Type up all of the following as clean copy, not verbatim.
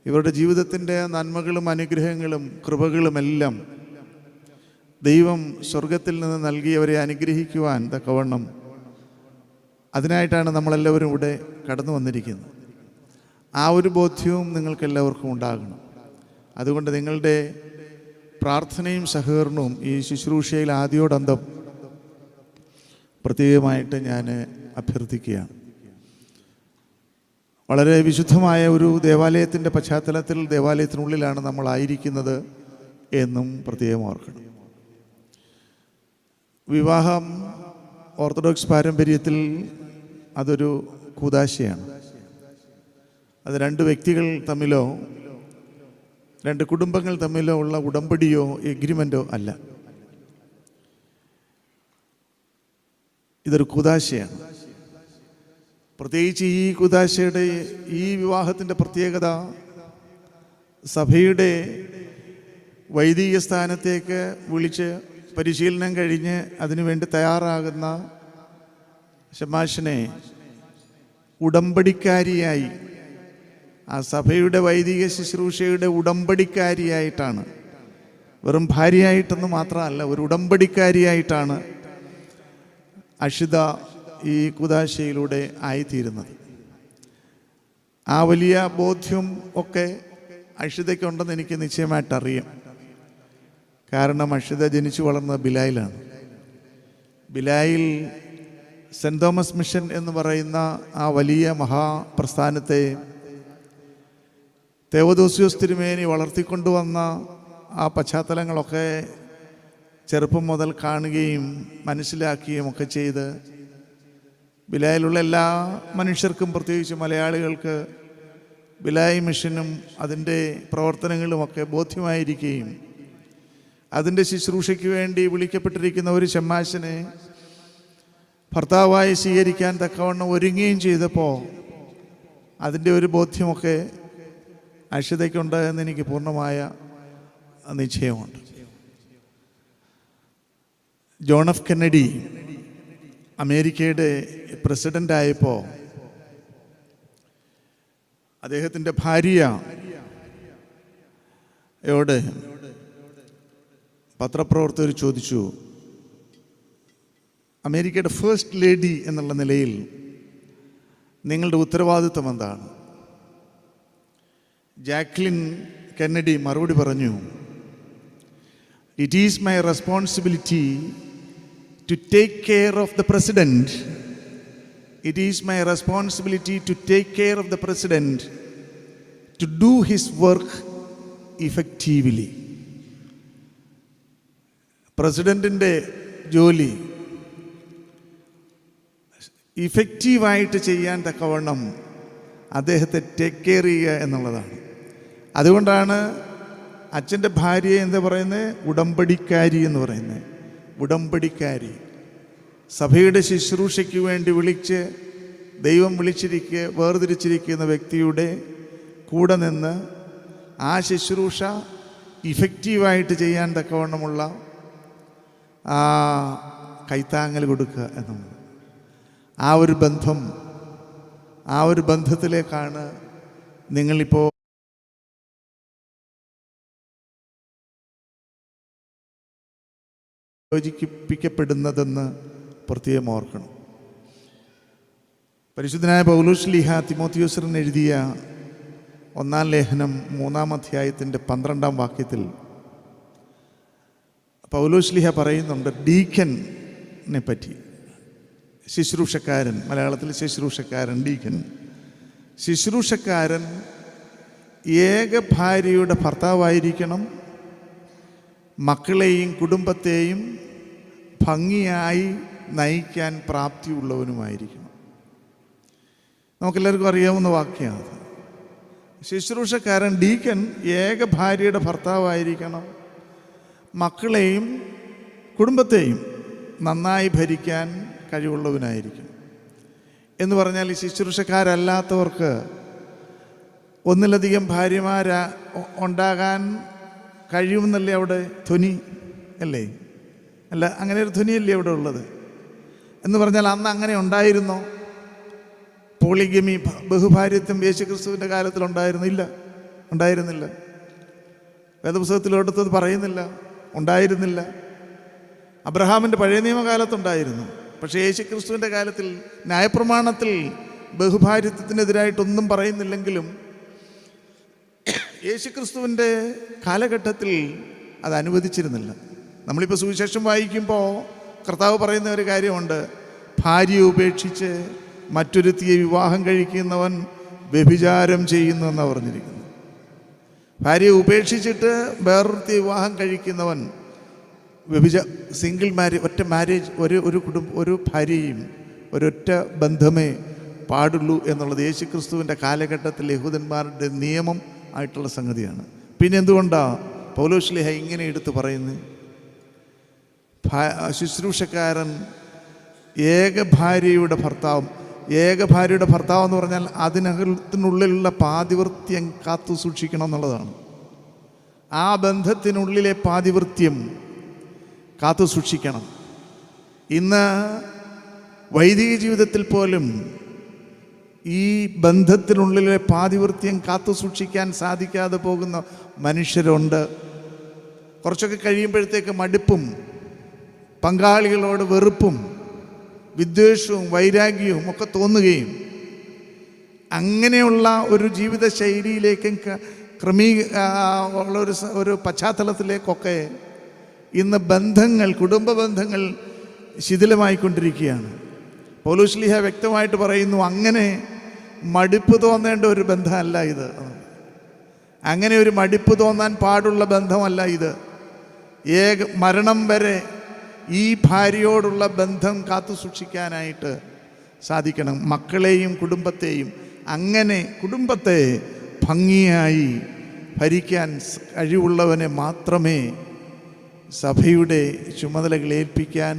ഇവരുടെ ജീവിതത്തിൻ്റെ നന്മകളും അനുഗ്രഹങ്ങളും കൃപകളുമെല്ലാം ദൈവം സ്വർഗത്തിൽ നിന്ന് നൽകിയവരെ അനുഗ്രഹിക്കുവാൻ തക്കവണ്ണം അതിനായിട്ടാണ് നമ്മളെല്ലാവരും ഇവിടെ കടന്നു വന്നിരിക്കുന്നത്. ആ ഒരു ബോധ്യവും നിങ്ങൾക്കെല്ലാവർക്കും ഉണ്ടാകണം. അതുകൊണ്ട് നിങ്ങളുടെ പ്രാർത്ഥനയും സഹകരണവും ഈ ശുശ്രൂഷയിൽ ആദ്യോടന്തം പ്രത്യേകമായിട്ട് ഞാൻ അഭ്യർത്ഥിക്കുകയാണ്. വളരെ വിശുദ്ധമായ ഒരു ദേവാലയത്തിൻ്റെ പശ്ചാത്തലത്തിൽ ദേവാലയത്തിനുള്ളിലാണ് നമ്മളായിരിക്കുന്നത് എന്നും പ്രത്യേകം ഓർക്കണം. വിവാഹം ഓർത്തഡോക്സ് പാരമ്പര്യത്തിൽ അതൊരു കൂദാശയാണ്. അത് രണ്ട് വ്യക്തികൾ തമ്മിലോ രണ്ട് കുടുംബങ്ങൾ തമ്മിലോ ഉള്ള ഉടമ്പടിയോ എഗ്രിമെൻ്റോ അല്ല. ഇതൊരു കൂദാശയാണ്. പ്രത്യേകിച്ച് ഈ കൂദാശയുടെ ഈ വിവാഹത്തിൻ്റെ പ്രത്യേകത സഭയുടെ വൈദിക സ്ഥാനത്തേക്ക് വിളിച്ച് പരിശീലനം കഴിഞ്ഞ് അതിനുവേണ്ടി തയ്യാറാകുന്ന ശമാശനെ ഉടമ്പടിക്കാരിയായി, ആ സഭയുടെ വൈദിക ശുശ്രൂഷയുടെ ഉടമ്പടിക്കാരിയായിട്ടാണ്, വെറും ഭാര്യയായിട്ടൊന്നും മാത്രമല്ല, ഒരു ഉടമ്പടിക്കാരിയായിട്ടാണ് അക്ഷിത ഈ കൂദാശയിലൂടെ ആയിത്തീരുന്നത്. ആ വലിയ ബോധ്യം ഒക്കെ അക്ഷിതയ്ക്കുണ്ടെന്ന് എനിക്ക് നിശ്ചയമായിട്ടറിയാം. കാരണം അക്ഷിത ജനിച്ചു വളർന്നത് ബിലായിലാണ്. ബിലായിൽ സെൻറ് തോമസ് മിഷൻ എന്ന് പറയുന്ന ആ വലിയ മഹാപ്രസ്ഥാനത്തെ തേവദോസ്യോസ് തിരുമേനി വളർത്തിക്കൊണ്ടുവന്ന ആ പശ്ചാത്തലങ്ങളൊക്കെ ചെറുപ്പം മുതൽ കാണുകയും മനസ്സിലാക്കുകയും ഒക്കെ ചെയ്ത് ബിലായിലുള്ള എല്ലാ മനുഷ്യർക്കും, പ്രത്യേകിച്ച് മലയാളികൾക്ക്, ബിലായി മിഷനും അതിൻ്റെ പ്രവർത്തനങ്ങളുമൊക്കെ ബോധ്യമായിരിക്കുകയും അതിൻ്റെ ശുശ്രൂഷയ്ക്ക് വേണ്ടി വിളിക്കപ്പെട്ടിരിക്കുന്ന ഒരു ശമ്മാശനെ ഭർത്താവായി സ്വീകരിക്കാൻ തക്കവണ്ണം ഒരുങ്ങുകയും ചെയ്തപ്പോൾ അതിൻ്റെ ഒരു ബോധ്യമൊക്കെ അക്ഷിതയ്ക്കുണ്ട് എന്ന് എനിക്ക് പൂർണ്ണമായ നിശ്ചയമുണ്ട്. ജോൺ എഫ് കെന്നഡി അമേരിക്കയുടെ പ്രസിഡൻ്റായപ്പോൾ അദ്ദേഹത്തിൻ്റെ ഭാര്യയോട് പത്രപ്രവർത്തകർ ചോദിച്ചു, അമേരിക്കയുടെ ഫസ്റ്റ് ലേഡി എന്നുള്ള നിലയിൽ നിങ്ങളുടെ ഉത്തരവാദിത്വം എന്താണ്? ജാക്ലിൻ കെന്നഡി മറുപടി പറഞ്ഞു, it is my responsibility to take care of the president. It is my responsibility to take care of the president to do his work effectively. പ്രസിഡന്റിൻ്റെ ജോലി ഇഫക്റ്റീവായിട്ട് ചെയ്യാൻ തക്കവണ്ണം അദ്ദേഹത്തെ ടേക്ക് കെയർ ചെയ്യുക എന്നുള്ളതാണ്. അതുകൊണ്ടാണ് അച്ഛൻ്റെ ഭാര്യയെ എന്താ പറയുന്നത്? ഉടമ്പടിക്കാരി എന്ന് പറയുന്നത്. ഉടമ്പടിക്കാരി, സഭയുടെ ശുശ്രൂഷയ്ക്ക് വേണ്ടി വിളിച്ച് ദൈവം വേർതിരിച്ചിരിക്കുന്ന വ്യക്തിയുടെ കൂടെ നിന്ന് ആ ശുശ്രൂഷ ഇഫക്റ്റീവായിട്ട് ചെയ്യാൻ തക്കവണ്ണമുള്ള ആ കൈത്താങ്ങൽ കൊടുക്കുക എന്നുള്ളത്. ആ ഒരു ബന്ധത്തിലേക്കാണ് നിങ്ങളിപ്പോൾ യോജിപ്പിക്കപ്പെടുന്നതെന്ന് പ്രത്യേകം ഓർക്കണം. പരിശുദ്ധനായ പൗലോസ് ശ്ലീഹ തിമോത്തിയോസിന് എഴുതിയ 1-ാം ലേഖനം 3-ാം അധ്യായത്തിൻ്റെ 12-ാം വാക്യത്തിൽ പൗലോസ് ശ്ലീഹ പറയുന്നുണ്ട് ഡീക്കനെ പറ്റി. ശുശ്രൂഷക്കാരൻ, മലയാളത്തിൽ ശുശ്രൂഷക്കാരൻ, ഡീക്കൻ. ശുശ്രൂഷക്കാരൻ ഏക ഭാര്യയുടെ ഭർത്താവായിരിക്കണം, മക്കളെയും കുടുംബത്തെയും ഭംഗിയായി നയിക്കാൻ പ്രാപ്തിയുള്ളവനുമായിരിക്കണം. നമുക്കെല്ലാവർക്കും അറിയാവുന്ന വാക്യമാണ്. ശുശ്രൂഷക്കാരൻ ഡീക്കൻ ഏക ഭാര്യയുടെ ഭർത്താവായിരിക്കണം, മക്കളെയും കുടുംബത്തെയും നന്നായി ഭരിക്കാൻ കഴിവുള്ളവനായിരിക്കും. എന്ന് പറഞ്ഞാൽ ഈ ശുശ്രൂഷക്കാരല്ലാത്തവർക്ക് ഒന്നിലധികം ഉണ്ടാകാൻ കഴിയുമെന്നല്ലേ അവിടെ ധ്വനി അല്ലേ? അല്ല, അങ്ങനെ ഒരു ധ്വനിയല്ലേ അവിടെ ഉള്ളത്? എന്ന് പറഞ്ഞാൽ അന്ന് അങ്ങനെ ഉണ്ടായിരുന്നോ? പോളിഗമി, ബഹുഭാര്യത്വം യേശുക്രിസ്തുവിൻ്റെ കാലത്തിലുണ്ടായിരുന്നില്ല. ഉണ്ടായിരുന്നില്ല. വേദപുസ്തകത്തിലോട്ടത് പറയുന്നില്ല, ഉണ്ടായിരുന്നില്ല. അബ്രഹാമിൻ്റെ പഴയ നിയമകാലത്തുണ്ടായിരുന്നു. പക്ഷേ യേശുക്രിസ്തുവിൻ്റെ കാലത്തിൽ ന്യായപ്രമാണത്തിൽ ബഹുഭാര്യത്വത്തിനെതിരായിട്ടൊന്നും പറയുന്നില്ലെങ്കിലും യേശുക്രിസ്തുവിൻ്റെ കാലഘട്ടത്തിൽ അത് അനുവദിച്ചിരുന്നില്ല. നമ്മളിപ്പോൾ സുവിശേഷം വായിക്കുമ്പോൾ കർത്താവ് പറയുന്ന ഒരു കാര്യമുണ്ട്, ഭാര്യയെ ഉപേക്ഷിച്ച് മറ്റൊരുത്തിയെ വിവാഹം കഴിക്കുന്നവൻ വ്യഭിചാരം ചെയ്യുന്നു എന്നാണ് പറഞ്ഞിരിക്കുന്നത്. ഭാര്യയെ ഉപേക്ഷിച്ചിട്ട് വേറൊരുത്തിയെ വിവാഹം കഴിക്കുന്നവൻ സിംഗിൾ മാരേജ്, ഒറ്റ മാരേജ്, ഒരു ഭാര്യയും ഒരൊറ്റ ബന്ധമേ പാടുള്ളൂ എന്നുള്ളത് യേശുക്രിസ്തുവിൻ്റെ കാലഘട്ടത്തിൽ യഹൂദന്മാരുടെ നിയമം ആയിട്ടുള്ള സംഗതിയാണ്. പിന്നെ എന്തുകൊണ്ടാണ് പൗലോസ്ലീഹ ഇങ്ങനെ എടുത്ത് പറയുന്നത്? ശുശ്രൂഷക്കാരൻ ഏക ഭാര്യയുടെ ഭർത്താവ് എന്ന് പറഞ്ഞാൽ അതിനകത്തിനുള്ളിലുള്ള പാതിവൃത്യം കാത്തു സൂക്ഷിക്കണം എന്നുള്ളതാണ്. ആ ബന്ധത്തിനുള്ളിലെ പാതിവൃത്യം കാത്തു സൂക്ഷിക്കണം. ഇന്ന് വൈദിക ജീവിതത്തിൽ പോലും ഈ ബന്ധത്തിനുള്ളിലെ പാതിവൃത്യം കാത്തു സൂക്ഷിക്കാൻ സാധിക്കാതെ പോകുന്ന മനുഷ്യരുണ്ട്. കുറച്ചൊക്കെ കഴിയുമ്പോഴത്തേക്ക് മടുപ്പും പങ്കാളികളോട് വെറുപ്പും വിദ്വേഷവും വൈരാഗ്യവും ഒക്കെ തോന്നുകയും അങ്ങനെയുള്ള ഒരു ജീവിത ശൈലിയിലേക്കും ഉള്ള ഒരു പശ്ചാത്തലത്തിലേക്കൊക്കെ ഇന്ന് കുടുംബ ബന്ധങ്ങൾ ശിഥിലമായിക്കൊണ്ടിരിക്കുകയാണ്. പൗലോസ്ലീഹ വ്യക്തമായിട്ട് പറയുന്നു, അങ്ങനെ മടുപ്പ് തോന്നേണ്ട ഒരു ബന്ധമല്ല ഇത്. അങ്ങനെ ഒരു മടുപ്പ് തോന്നാൻ പാടുള്ള ബന്ധമല്ല ഇത്. മരണം വരെ ഈ ഭാര്യയോടുള്ള ബന്ധം കാത്തു സൂക്ഷിക്കാനായിട്ട് സാധിക്കണം. മക്കളെയും കുടുംബത്തെയും, അങ്ങനെ കുടുംബത്തെ ഭംഗിയായി ഭരിക്കാൻ കഴിവുള്ളവനെ മാത്രമേ സഭയുടെ ചുമതലകൾ ഏൽപ്പിക്കാൻ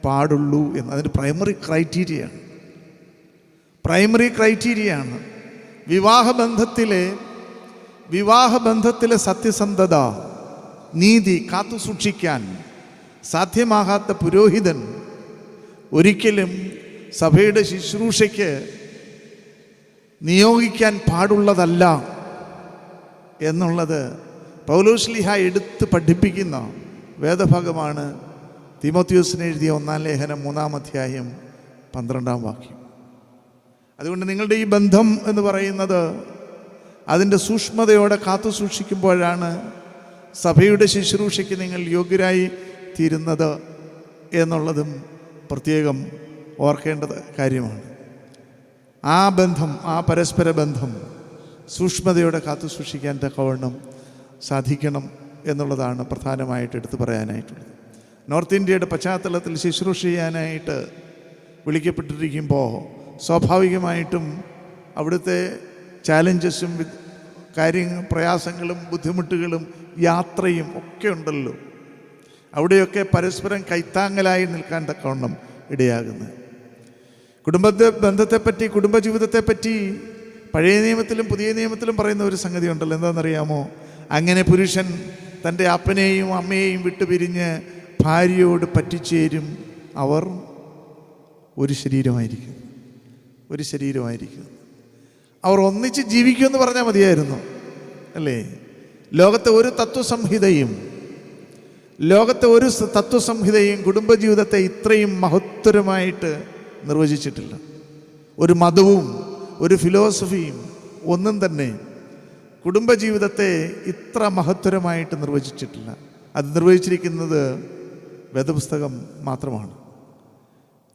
പാടുള്ളൂ എന്ന്. അതിന് പ്രൈമറി ക്രൈറ്റീരിയയാണ് വിവാഹബന്ധത്തിലെ സത്യസന്ധത, നീതി കാത്തു സൂക്ഷിക്കാൻ സാധ്യമാകാത്ത പുരോഹിതൻ ഒരിക്കലും സഭയുടെ ശുശ്രൂഷയ്ക്ക് നിയോഗിക്കാൻ പാടുള്ളതല്ല എന്നുള്ളത് പൗലോസ്ലീഹ എടുത്ത് പഠിപ്പിക്കുന്ന വേദഭാഗമാണ് തീമോഥെയോസിന് എഴുതിയ 1-ാം ലേഖനം 3-ാം അധ്യായം 12-ാം വാക്യം. അതുകൊണ്ട് നിങ്ങളുടെ ഈ ബന്ധം എന്ന് പറയുന്നത് അതിൻ്റെ സൂക്ഷ്മതയോടെ കാത്തു സൂക്ഷിക്കുമ്പോഴാണ് സഭയുടെ ശുശ്രൂഷയ്ക്ക് നിങ്ങൾ യോഗ്യരായി തീരുന്നത് എന്നുള്ളതും പ്രത്യേകം ഓർക്കേണ്ടത് കാര്യമാണ്. ആ ബന്ധം, ആ പരസ്പര ബന്ധം സൂക്ഷ്മതയോടെ കാത്തു സൂക്ഷിക്കാൻ തക്കവണ്ണം സാധിക്കണം എന്നുള്ളതാണ് പ്രധാനമായിട്ട് എടുത്തു പറയാനായിട്ടുള്ളത്. നോർത്ത് ഇന്ത്യയുടെ പശ്ചാത്തലത്തിൽ ശുശ്രൂഷ ചെയ്യാനായിട്ട് വിളിക്കപ്പെട്ടിരിക്കുമ്പോൾ സ്വാഭാവികമായിട്ടും അവിടുത്തെ ചാലഞ്ചസും പ്രയാസങ്ങളും ബുദ്ധിമുട്ടുകളും യാത്രയും ഒക്കെ ഉണ്ടല്ലോ. അവിടെയൊക്കെ പരസ്പരം കൈത്താങ്ങലായി നിൽക്കാൻ തക്കവണ്ണം ഇടയാകുന്നത്. ബന്ധത്തെപ്പറ്റി, കുടുംബജീവിതത്തെപ്പറ്റി പഴയ നിയമത്തിലും പുതിയ നിയമത്തിലും പറയുന്ന ഒരു സംഗതി ഉണ്ടല്ലോ. എന്താണെന്നറിയാമോ? അങ്ങനെ പുരുഷൻ തൻ്റെ അപ്പനെയും അമ്മയെയും വിട്ടുപിരിഞ്ഞ് ഭാര്യയോട് പറ്റിച്ചേരും, അവർ ഒരു ശരീരമായിരിക്കും. അവർ ഒന്നിച്ച് ജീവിക്കുമെന്ന് പറഞ്ഞാൽ മതിയായിരുന്നു അല്ലേ? ലോകത്തെ ഒരു തത്വസംഹിതയും കുടുംബജീവിതത്തെ ഇത്രയും മഹത്തരമായിട്ട് നിർവചിച്ചിട്ടില്ല. ഒരു മതവും ഒരു ഫിലോസഫിയും ഒന്നും തന്നെ കുടുംബജീവിതത്തെ ഇത്ര മഹത്തരമായിട്ട് നിർവചിച്ചിട്ടില്ല. അത് നിർവചിച്ചിരിക്കുന്നത് വേദപുസ്തകം മാത്രമാണ്.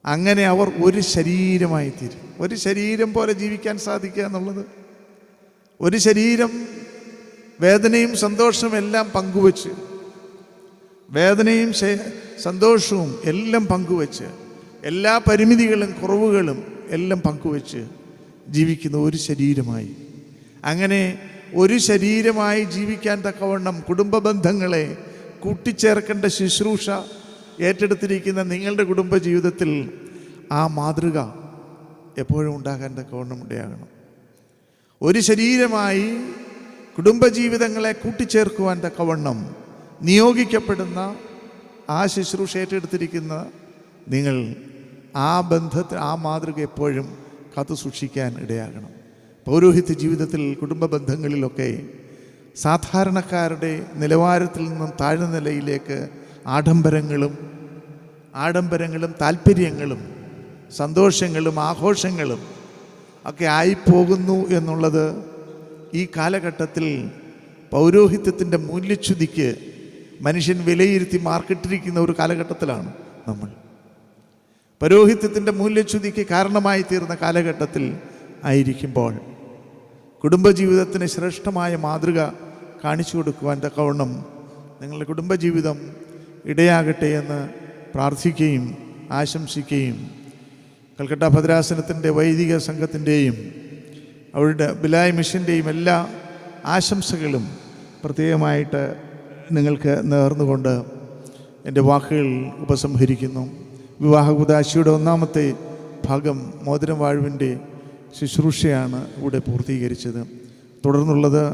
അങ്ങനെ അവർ ഒരു ശരീരമായി തീരും. ഒരു ശരീരം പോലെ ജീവിക്കാൻ സാധിക്കുക എന്നുള്ളത്, ഒരു ശരീരം വേദനയും സന്തോഷവും എല്ലാം പങ്കുവച്ച്, വേദനയും സന്തോഷവും എല്ലാം പങ്കുവച്ച്, എല്ലാ പരിമിതികളും കുറവുകളും എല്ലാം പങ്കുവച്ച് ജീവിക്കുന്ന ഒരു ശരീരമായി. അങ്ങനെ ഒരു ശരീരമായി ജീവിക്കാൻ തക്കവണ്ണം കുടുംബ ബന്ധങ്ങളെ കൂട്ടിച്ചേർക്കേണ്ട ശുശ്രൂഷ ഏറ്റെടുത്തിരിക്കുന്ന നിങ്ങളുടെ കുടുംബ ജീവിതത്തിൽ ആ മാതൃക എപ്പോഴും ഉണ്ടാകാൻ തക്കവണ്ണം ഇടയാകണം. ഒരു ശരീരമായി കുടുംബജീവിതങ്ങളെ കൂട്ടിച്ചേർക്കുവാൻ തക്കവണ്ണം നിയോഗിക്കപ്പെടുന്ന ആ ശുശ്രൂഷ ഏറ്റെടുത്തിരിക്കുന്ന നിങ്ങൾ ആ മാതൃക എപ്പോഴും കാത്തു സൂക്ഷിക്കാൻ ഇടയാകണം. പൗരോഹിത്യ ജീവിതത്തിൽ, കുടുംബ ബന്ധങ്ങളിലൊക്കെ സാധാരണക്കാരുടെ നിലവാരത്തിൽ നിന്നും താഴ്ന്ന നിലയിലേക്ക് ആഡംബരങ്ങളും താല്പര്യങ്ങളും സന്തോഷങ്ങളും ആഘോഷങ്ങളും ഒക്കെ ആയിപ്പോകുന്നു എന്നുള്ളത് ഈ കാലഘട്ടത്തിൽ പൗരോഹിത്യത്തിൻ്റെ മൂല്യച്യുതിക്ക് മനുഷ്യൻ വിലയിരുത്തി മാർക്കിട്ടിരിക്കുന്ന ഒരു കാലഘട്ടത്തിലാണ് നമ്മൾ. പൗരോഹിത്യത്തിൻ്റെ മൂല്യച്യുതിക്ക് കാരണമായി തീർന്ന കാലഘട്ടത്തിൽ ആയിരിക്കുമ്പോൾ കുടുംബജീവിതത്തിന് ശ്രേഷ്ഠമായ മാതൃക കാണിച്ചു കൊടുക്കുവാൻ തക്കവണ്ണം നിങ്ങളുടെ കുടുംബജീവിതം ഇടയാകട്ടെ എന്ന് പ്രാർത്ഥിക്കുകയും ആശംസിക്കുകയും കൽക്കട്ട ഭദ്രാസനത്തിൻ്റെ വൈദിക സംഘത്തിൻ്റെയും അവരുടെ ബിലായ് മിഷൻ്റെയും എല്ലാ ആശംസകളും പ്രത്യേകമായിട്ട് നിങ്ങൾക്ക് നേർന്നുകൊണ്ട് എൻ്റെ വാക്കുകൾ ഉപസംഹരിക്കുന്നു. വിവാഹ കൂദാശയുടെ ഒന്നാമത്തെ ഭാഗം മോതിരം വാഴ്വിൻ്റെ ശുശ്രൂഷയാണ് ഇവിടെ പൂർത്തീകരിച്ചത്. തുടർന്നുള്ളത്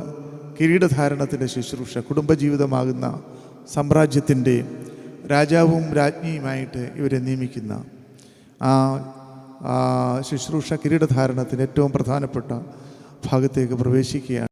കിരീടധാരണത്തിൻ്റെ ശുശ്രൂഷ, കുടുംബജീവിതമാകുന്ന സാമ്രാജ്യത്തിൻ്റെ രാജാവും രാജ്ഞിയുമായിട്ട് ഇവരെ നിയമിക്കുന്ന ആ ശുശ്രൂഷ കിരീടധാരണത്തിൻ്റെ ഏറ്റവും പ്രധാനപ്പെട്ട ഭാഗത്തേക്ക് പ്രവേശിക്കുകയാണ്.